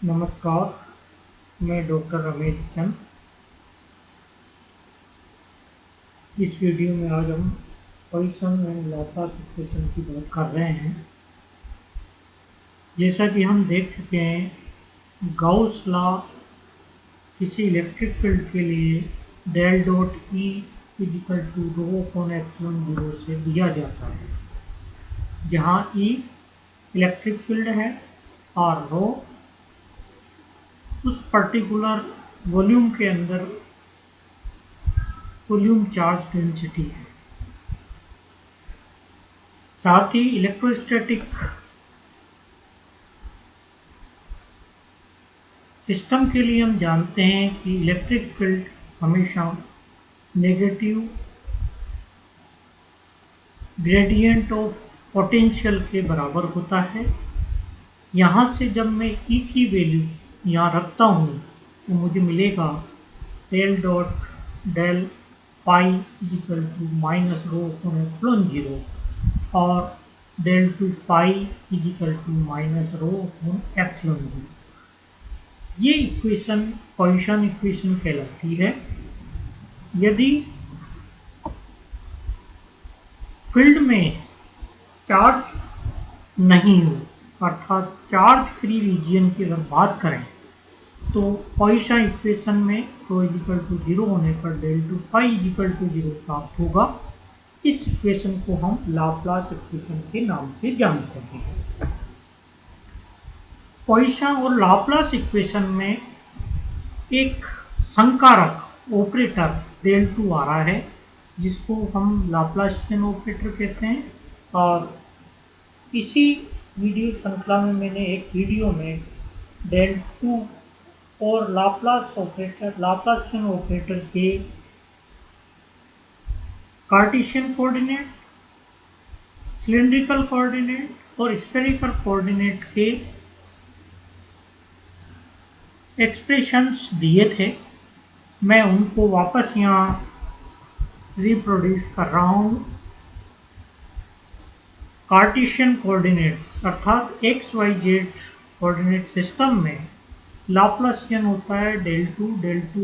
नमस्कार, मैं डॉक्टर रमेश चंद। इस वीडियो में आज हम पॉइसन एंड लाप्लास इक्वेशन की बात कर रहे हैं। जैसा कि हम देख चुके हैं, गाउस लॉ किसी इलेक्ट्रिक फील्ड के लिए del dot E equal to rho upon epsilon zero से दिया जाता है, जहाँ ई इलेक्ट्रिक फील्ड है और रो उस पर्टिकुलर वॉल्यूम के अंदर वॉल्यूम चार्ज डेंसिटी है। साथ ही इलेक्ट्रोस्टैटिक सिस्टम के लिए हम जानते हैं कि इलेक्ट्रिक फील्ड हमेशा नेगेटिव ग्रेडियंट ऑफ पोटेंशियल के बराबर होता है। यहाँ से जब मैं ई की वैल्यू यहाँ रखता हूँ तो मुझे मिलेगा del dot del phi equal to minus rho upon epsilon zero और del two phi equal to minus rho upon epsilon zero. ये इक्वेशन पॉइसन इक्वेशन कहलाती है। यदि फील्ड में चार्ज नहीं हो, अर्थात चार्ज फ्री रीजियन की अगर बात करें, तो पॉइसन इक्वेशन में रो इक्वल टू जीरो होने पर del two phi equal to zero प्राप्त होगा। इस इक्वेशन को हम लाप्लास इक्वेशन के नाम से जानते हैं। पॉइसन और लाप्लास इक्वेशन में एक संकारक ऑपरेटर डेल टू आ रहा है, जिसको हम लाप्लासियन ऑपरेटर कहते हैं। और इसी वीडियो श्रृंखला में मैंने एक वीडियो में डेल टू और लाप्लासियन ऑपरेटर के कार्टेशियन कोऑर्डिनेट, सिलिंड्रिकल कोऑर्डिनेट और स्फेरिकल कोऑर्डिनेट के एक्सप्रेशंस दिए थे। मैं उनको वापस यहाँ रिप्रोड्यूस कर रहा हूँ। कार्टेशियन कोऑर्डिनेट्स अर्थात X Y Z coordinate system में लाप्लासियन होता है del two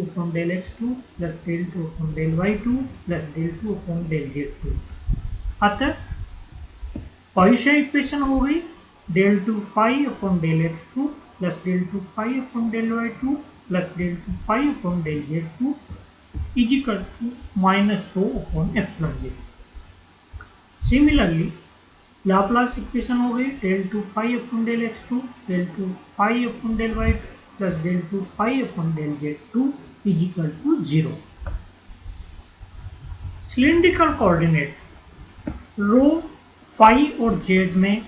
upon del X two plus del two upon del Y two plus del two upon del Z two. अतः पॉइसन इक्वेशन हो गई del two phi upon del X two plus del two phi upon del Y two plus del two phi upon del Z two equal to minus rho upon epsilon Z. Similarly Laplace equation हो गई del two phi upon del X two del two phi upon del Y two plus del two phi upon del Z two equal to zero. Cylindrical coordinate rho phi और Z में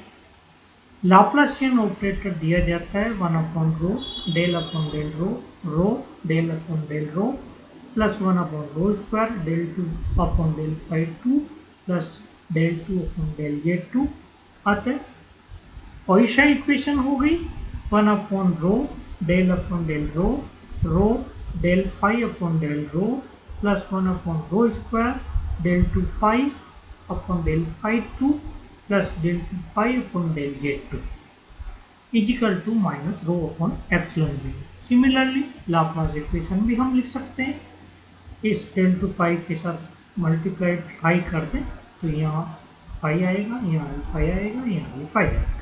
Laplacian operator दिया जाता है one upon rho del upon del rho del upon del rho plus one upon rho square del two upon del phi two plus del two upon del Z two. अतः Poisson equation हो गई one upon rho del upon del rho del phi upon del rho plus one upon rho square del two phi upon del phi two plus del two phi upon del Z two equal to minus rho upon epsilon zero. Similarly Laplace equation भी हम लिख सकते हैं। इस del two phi के साथ multiplied phi कर दें तो यहाँ फाई आएगा, यहाँ फाई आएगा, यहाँ फाई आएगा।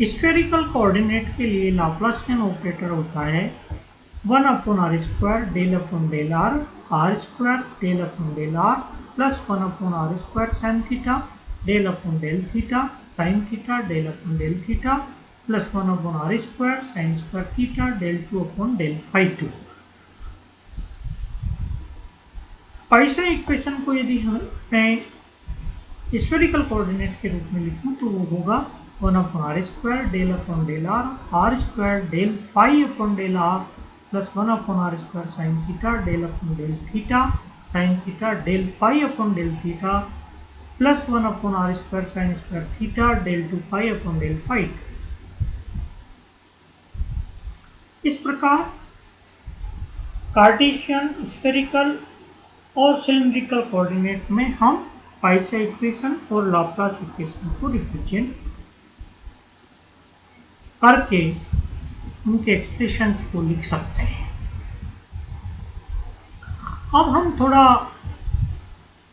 स्फेरिकल कोऑर्डिनेट के लिए लाप्लासियन ऑपरेटर होता है one upon R square del upon del R square del upon del R plus one upon R square sine theta del upon del theta sine theta del upon del theta plus one upon R square sine square theta del two upon del phi two. Poisson equation को यदि मैं spherical coordinate के रूप में लिखूं तो वो होगा one upon R square del upon del R square del phi upon del R plus one upon R square sine theta del upon del theta sine theta del phi upon del theta plus one upon R square sine square theta del two phi upon del phi. इस प्रकार Cartesian, spherical और cylindrical coordinate में हम Poisson equation और Laplace equation को represent करके उनके expressions को लिख सकते हैं। अब हम थोड़ा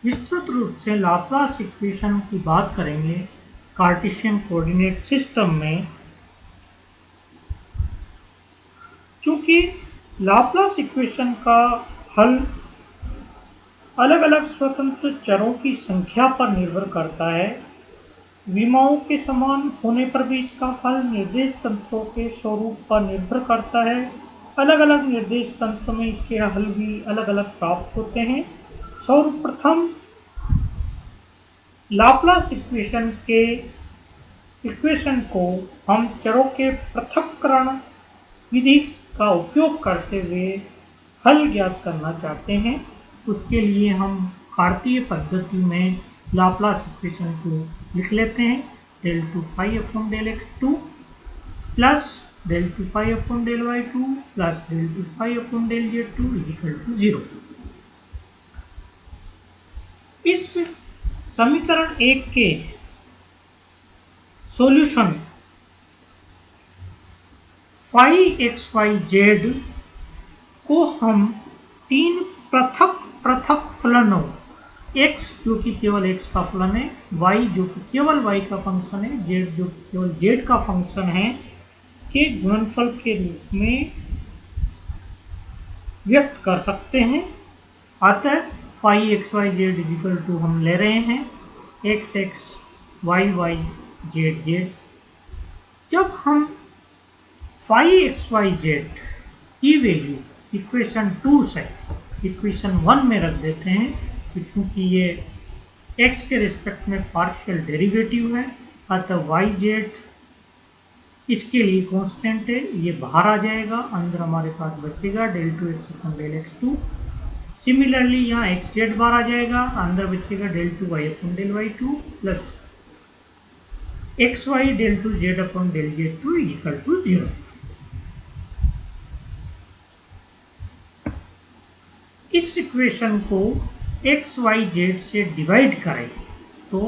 विस्तृत रूप से लाप्लास इक्वेशन की बात करेंगे कार्टेशियन कोऑर्डिनेट सिस्टम में। चूंकि लाप्लास इक्वेशन का हल अलग अलग स्वतंत्र चरों की संख्या पर निर्भर करता है, विमाओं के समान होने पर भी इसका हल निर्देश तंत्रों के स्वरूप पर निर्भर करता है। अलग अलग निर्देश तंत्र में इसके हल भी अलग अलग प्राप्त होते हैं। सर्वप्रथम लाप्लास इक्वेशन को हम चरों के पृथक्करण विधि का उपयोग करते हुए हल ज्ञात करना चाहते हैं। उसके लिए हम कार्तीय पद्धति में लाप्लास इक्वेशन को लिख लेते हैं। del 2 phi upon del x2 plus del 2 phi upon del y2 plus del 2 phi upon del z2 equal to 0। इस समीकरण 1 के solution phi x y z को हम तीन पृथक फलनों x जो कि केवल x का फलन है, y जो कि केवल y का फंक्शन है, z जो कि केवल z का फंक्शन है के गुणनफल के रूप में व्यक्त कर सकते हैं। अतः phi x y z equal to हम ले रहे हैं x x y y z z। जब हम phi x y z की वैल्यू इक्वेशन 2 से इक्वेशन 1 में रख देते हैं, क्योंकि ये x के रिस्पेक्ट में पार्शियल डेरिवेटिव है, अतः y z इसके लिए कांस्टेंट है, ये बाहर आ जाएगा। अंदर हमारे पास बचेगा del 2x upon del x2। Similarly यहाँ एक्स जेड बार आ जाएगा, अंदर बचेगा del 2y upon del y2 plus X Y del 2z upon del z2 equal to 0। इस इक्वेशन को एक्स वाई जेड से डिवाइड करें तो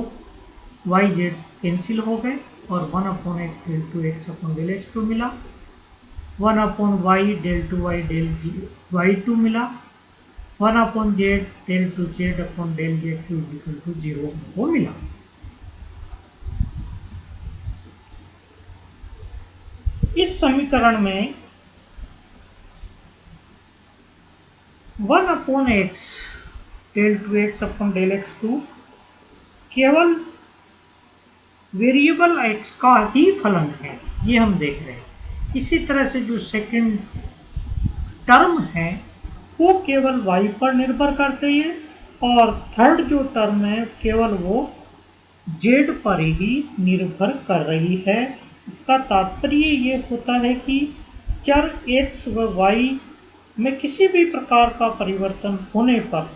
वाई जेड कैंसिल हो गए और 1 upon X del 2x upon del x2 मिला, 1 upon Y del 2y del y2 मिला, 1 upon Z del 2z upon del z2 equal to 0 को मिला। इस समीकरण में 1 upon X del 2x upon del x2 केवल वेरिएबल x का ही फलन है, ये हम देख रहे हैं। इसी तरह से जो सेकंड टर्म है वो केवल y पर निर्भर करती है और थर्ड जो टर्म है केवल वो z पर ही निर्भर कर रही है। इसका तात्पर्य ये होता है कि चर x व y में किसी भी प्रकार का परिवर्तन होने पर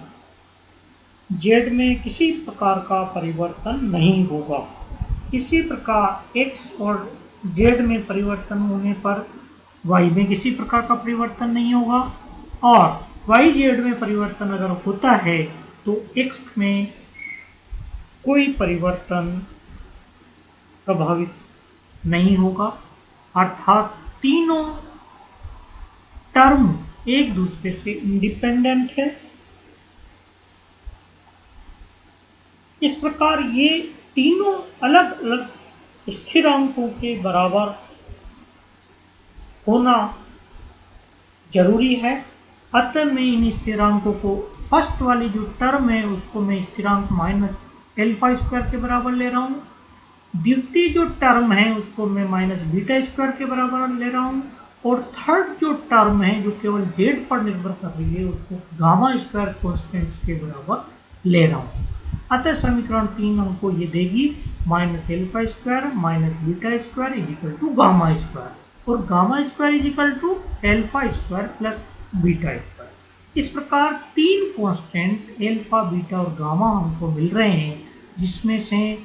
z में किसी प्रकार का परिवर्तन नहीं होगा। इसी प्रकार x और z में परिवर्तन होने पर y में किसी प्रकार का परिवर्तन नहीं होगा और y z में परिवर्तन अगर होता है तो x में कोई परिवर्तन प्रभावित नहीं होगा, अर्थात तीनों टर्म एक दूसरे से इंडिपेंडेंट है। इस प्रकार ये तीनों अलग अलग स्थिरांकों के बराबर होना जरूरी है। अतः मैं इन स्थिरांकों को फर्स्ट वाली जो टर्म है उसको मैं स्थिरांक माइनस एल्फा स्क्वायर के बराबर ले रहा हूँ, द्वितीय जो टर्म है उसको मैं माइनस बीटा स्क्वायर के बराबर ले रहा हूँ और थर्ड जो टर्म है जो केवल जेड पर निर्भर कर रही है उसको गामा स्क्वायर कॉन्स्टेंट्स के बराबर ले रहा हूँ। अतः समीकरण 3 हमको ये देगी minus alpha square minus beta square is equal to gamma square और gamma square is equal to alpha square plus beta square. इस प्रकार तीन कांस्टेंट एल्फा बीटा और गामा हमको मिल रहे हैं, जिसमें से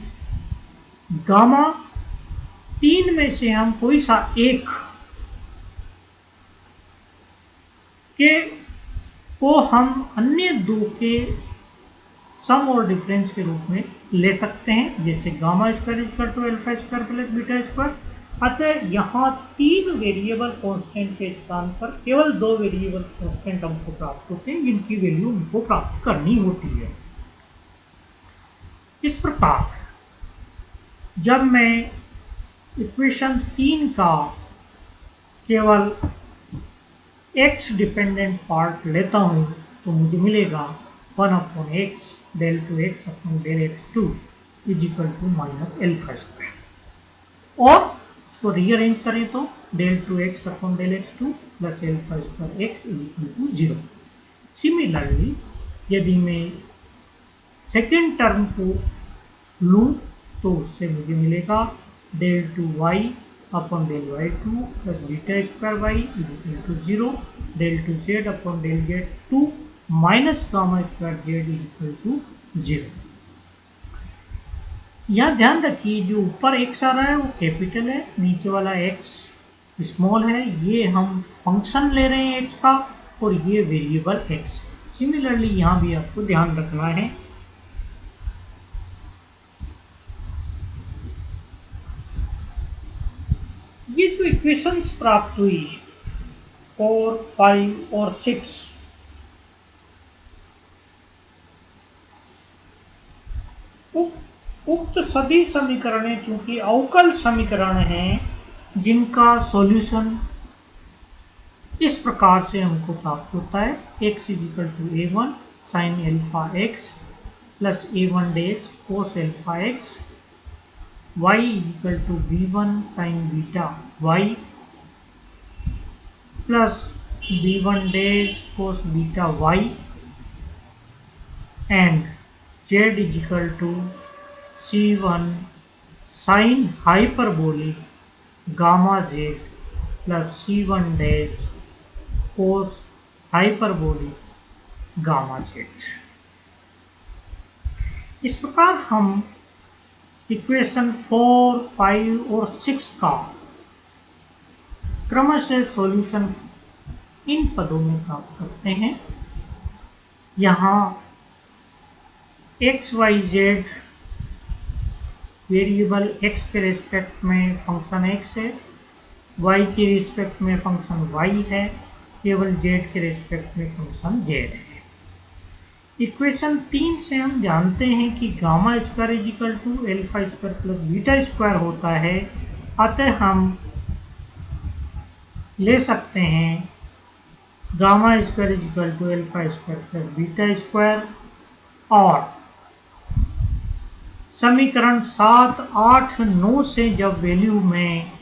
गामा तीन में से हम कोई सा एक के को हम अन्य दो के सम और डिफरेंस के रूप में ले सकते हैं, जैसे gamma square equal to alpha square plus beta square. अतः यहाँ 3 वेरिएबल कांस्टेंट के स्थान पर केवल 2 वेरिएबल कांस्टेंट हमको प्राप्त होते हैं जिनकी वैल्यू हमको प्राप्त करनी होती है। इस प्रकार जब मैं इक्वेशन 3 का केवल x डिपेंडेंट पार्ट लेता हूँ तो मुझे मिलेगा 1/x del 2x upon del x2 is equal to minus alpha square, और इसको रीअरेंज करें तो del 2x upon del x2 plus alpha square x is equal to 0। Similarly यदि मैं सेकेंड टर्म को लूँ तो उससे मुझे मिलेगा del 2y अपॉन del y2 plus beta square y is equal to 0, del 2z अपॉन del z2 minus gamma square z is equal to 0। यहाँ ध्यान रखिए जो ऊपर x आ रहा है वो कैपिटल है, नीचे वाला x स्मॉल है। ये हम फंक्शन ले रहे हैं x का और ये वेरिएबल x। सिमिलरली यहाँ भी आपको ध्यान रखना है। ये जो इक्वेशंस प्राप्त हुई 4, 5 और 6 उक्त सभी समीकरण चूंकि अवकल समीकरण हैं जिनका सॉल्यूशन इस प्रकार से हमको प्राप्त होता है x is equal to a1 sine alpha x plus a1 dash cos alpha x, y is equal to b1 sine beta y plus b1 dash cos beta y and z is equal to c1 sine hyperbolic gamma z plus c1 dash cos hyperbolic gamma z। इस प्रकार हम equation 4, 5 और 6 का क्रमशः solution in पदों में प्राप्त करते हैं। यहाँ X Y Z variable x के रिस्पेक्ट में फंक्शन x है, y के रिस्पेक्ट में फंक्शन y है, केवल z के रिस्पेक्ट में फंक्शन z है। इक्वेशन 3 से हम जानते हैं कि gamma square is equal to alpha square plus beta square होता है, अतः हम ले सकते हैं gamma square is equal to alpha square plus beta square. और समीकरण 7, 8, 9 से जब वैल्यू में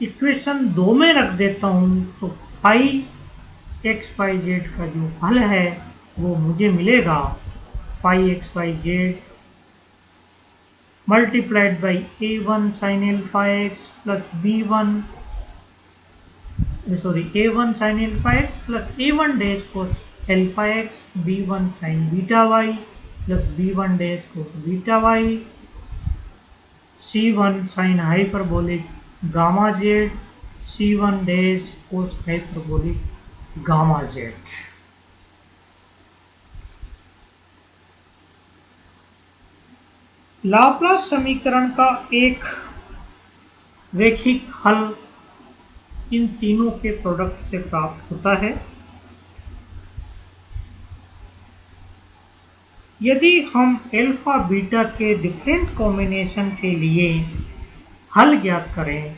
इक्वेशन 2 में रख देता हूँ तो फाइव एक्स वाई जेड का जो हल है वो मुझे मिलेगा 5xyz multiplied by a1 sine alpha X plus b1 a1 sine alpha X plus a1 dash cos alpha X, b1 sine beta Y plus b1 dash cos beta Y, c1 sine hyperbolic gamma Z, c1 dash cos hyperbolic gamma Z. Laplace समीकरण का एक रैखिक हल इन तीनों के product से प्राप्त होता है। यदि हम अल्फा बीटा के डिफरेंट कॉम्बिनेशन के लिए हल ज्ञात करें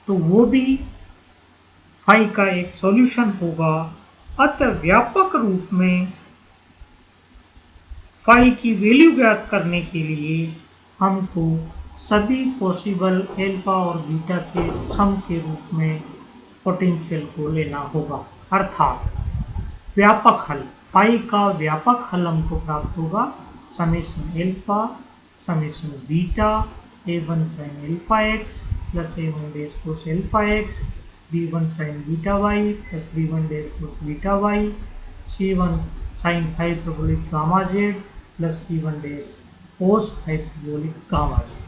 तो वो भी फाई का एक सॉल्यूशन होगा। अतः व्यापक रूप में फाई की वैल्यू ज्ञात करने के लिए हमको सभी पॉसिबल अल्फा और बीटा के सम के रूप में पोटेंशियल को लेना होगा, अर्थात व्यापक हल फाई का व्यापक हल हमको प्राप्त होगा summation alpha summation beta a1 sine alpha X plus a1 dash cos alpha X, b1 sine beta Y plus b1 dash cos beta Y, c1 sine hyperbolic gamma Z plus c1 dash cos hyperbolic gamma Z.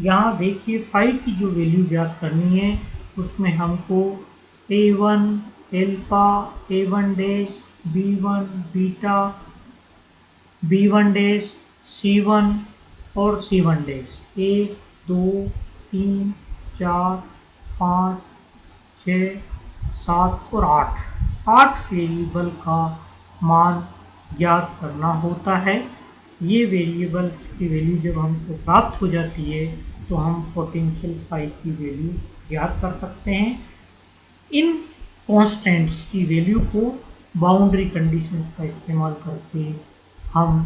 यहाँ देखिए phi की जो value ज्ञात करनी है उसमें हमको a1 alpha, a1 dash, b1 beta, b1 dash, c1 और 7 डेज 1 2 3 4 5 6 7 और 8 वेरिएबल का मान ज्ञात करना होता है। ये वेरिएबल की वैल्यू जब हमको प्राप्त हो जाती है तो हम पोटेंशियल फाई की वैल्यू ज्ञात कर सकते हैं। इन कॉन्स्टेंट्स की वैल्यू को बाउंड्री कंडीशंस का इस्तेमाल करके हम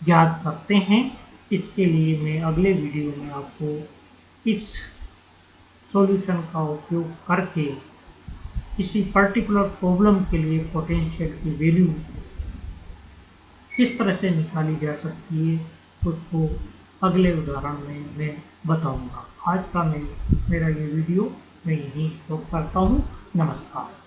ज्ञात करते हैं। इसके लिए मैं अगले वीडियो में आपको इस सॉल्यूशन का उपयोग करके किसी पर्टिकुलर प्रॉब्लम के लिए पोटेंशियल की वैल्यू किस तरह से निकाली जा सकती है उसको अगले उदाहरण में मैं बताऊंगा। आज का मेरा ये वीडियो मैं यहीं स्टॉप करता हूँ। नमस्कार।